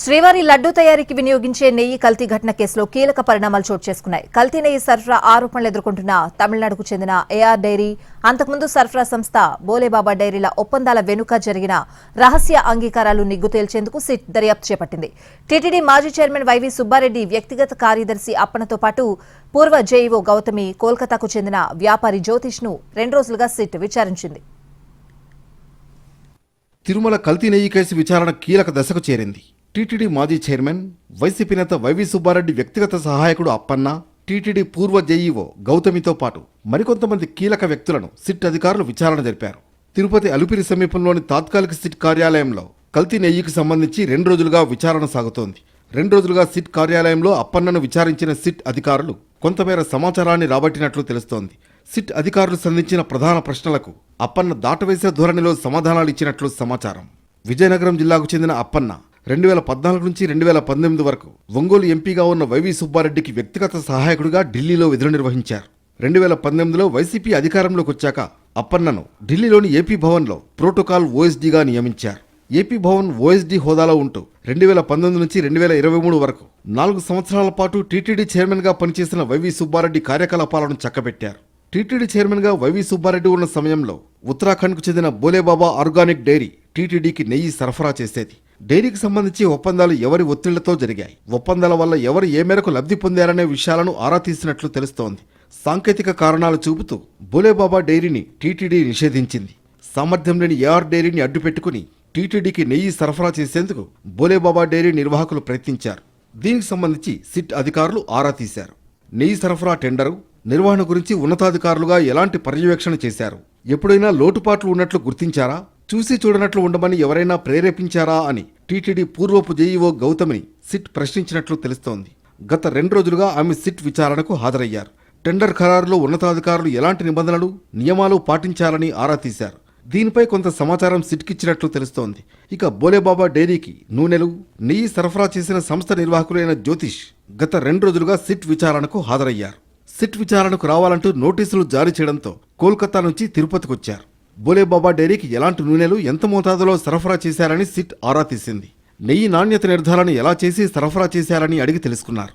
శ్రీవారి లడ్డూ తయారీకి వినియోగించే నెయ్యి కల్తీ ఘటన కేసులో కీలక పరిణామాలు చోటు చేసుకున్నాయి. కల్తీ నెయ్యి సరఫరా ఆరోపణలు ఎదుర్కొంటున్న తమిళనాడుకు చెందిన ఏఆర్ డైరీ, అంతకుముందు సరఫరా సంస్థ బోలేబాబా డైరీల ఒప్పందాల వెనుక జరిగిన రహస్య అంగీకారాలు నిగ్గు తేల్చేందుకు సిట్ దర్యాప్తు చేపట్టింది. టీటీడీ మాజీ చైర్మన్ వైవి సుబ్బారెడ్డి వ్యక్తిగత కార్యదర్శి అప్పన్నతో పాటు పూర్వ జేఈఓ గౌతమి, కోల్కతాకు చెందిన వ్యాపారి జ్యోతిష్ ను 2 రోజులుగా సిట్ విచారించింది. తిరుమల కల్తీ నెయ్యి కేసు విచారణ కీలక దశకు చేరింది. టీటీడీ మాజీ చైర్మన్, వైసీపీ నేత వైవి సుబ్బారెడ్డి వ్యక్తిగత సహాయకుడు అప్పన్న, టీటీడీ పూర్వ జేఈఓ గౌతమితో పాటు మరికొంతమంది కీలక వ్యక్తులను సిట్ అధికారులు విచారణ జరిపారు. తిరుపతి అలిపిరి సమీపంలోని తాత్కాలిక సిట్ కార్యాలయంలో కల్తీ నెయ్యికి సంబంధించి 2 రోజులుగా విచారణ సాగుతోంది. 2 రోజులుగా సిట్ కార్యాలయంలో అప్పన్నను విచారించిన సిట్ అధికారులు కొంతమేర సమాచారాన్ని రాబట్టినట్లు తెలుస్తోంది. సిట్ అధికారులు సంధించిన ప్రధాన ప్రశ్నలకు అప్పన్న దాటవేసే ధోరణిలో సమాధానాలు ఇచ్చినట్లు సమాచారం. విజయనగరం జిల్లాకు చెందిన అప్పన్న 2014 నుంచి 2018 వరకు ఒంగోలు ఎంపీగా ఉన్న వైవి సుబ్బారెడ్డికి వ్యక్తిగత సహాయకుడిగా ఢిల్లీలో విధులు నిర్వహించారు. 2018లో వైసీపీ అధికారంలోకి వచ్చాక అప్పన్నను ఢిల్లీలోని ఏపీ భవన్లో ప్రోటోకాల్ ఓఎస్డీగా నియమించారు. ఏపీ భవన్ ఓఎస్డీ హోదాలో ఉంటూ 2019 నుంచి 2023 వరకు 4 సంవత్సరాల పాటు టీటీడీ చైర్మన్గా పనిచేసిన వైవి సుబ్బారెడ్డి కార్యకలాపాలను చక్కబెట్టారు. టీటీడీ చైర్మన్గా వైవి సుబ్బారెడ్డి ఉన్న సమయంలో ఉత్తరాఖండ్కు చెందిన బోలేబాబా ఆర్గానిక్ డైరీ టీటీడీకి నెయ్యి సరఫరా చేసేది. డైరీకి సంబంధించి ఒప్పందాలు ఎవరి ఒత్తిళ్లతో జరిగాయి, ఒప్పందాల వల్ల ఎవరు ఏ మేరకు లబ్ధి పొందారనే విషయాలను ఆరా తీసినట్లు తెలుస్తోంది. సాంకేతిక కారణాలు చూపుతూ బోలేబాబా డైరీని టీటీడీ నిషేధించింది. సామర్థ్యం లేని ఏఆర్ డైరీని అడ్డుపెట్టుకుని టీటీడీకి నెయ్యి సరఫరా చేసేందుకు బోలేబాబా డైరీ నిర్వాహకులు ప్రయత్నించారు. దీనికి సంబంధించి సిట్ అధికారులు ఆరా తీశారు. నెయ్యి సరఫరా టెండరు, నిర్వహణ గురించి ఉన్నతాధికారులుగా ఎలాంటి పర్యవేక్షణ చేశారు, ఎప్పుడైనా లోటుపాట్లు ఉన్నట్లు గుర్తించారా, చూసి చూడనట్లు ఉండమని ఎవరైనా ప్రేరేపించారా అని టీటీడీ పూర్వపు జేఈఓ గౌతమిని సిట్ ప్రశ్నించినట్లు తెలుస్తోంది. గత 2 రోజులుగా ఆమె సిట్ విచారణకు హాజరయ్యారు. టెండర్ ఖరారులో ఉన్నతాధికారులు ఎలాంటి నిబంధనలు, నియమాలు పాటించాలని ఆరా తీశారు. దీనిపై కొంత సమాచారం సిట్కిచ్చినట్లు తెలుస్తోంది. ఇక బోలేబాబా డైరీకి నూనెలు, నెయ్యి సరఫరా చేసిన సంస్థ నిర్వాహకులైన జ్యోతిష్ గత 2 రోజులుగా సిట్ విచారణకు హాజరయ్యారు. సిట్ విచారణకు రావాలంటూ నోటీసులు జారీ చేయడంతో కోల్కతా నుంచి తిరుపతికొచ్చారు. బోలేబాబా డైరీకి ఎలాంటి నూనెలు ఎంత మోతాదులో సరఫరా చేశారని సిట్ ఆరా తీసింది. నెయ్యి నాణ్యత నిర్ధారణ ఎలా చేసి సరఫరా చేశారని అడిగి తెలుసుకున్నారు.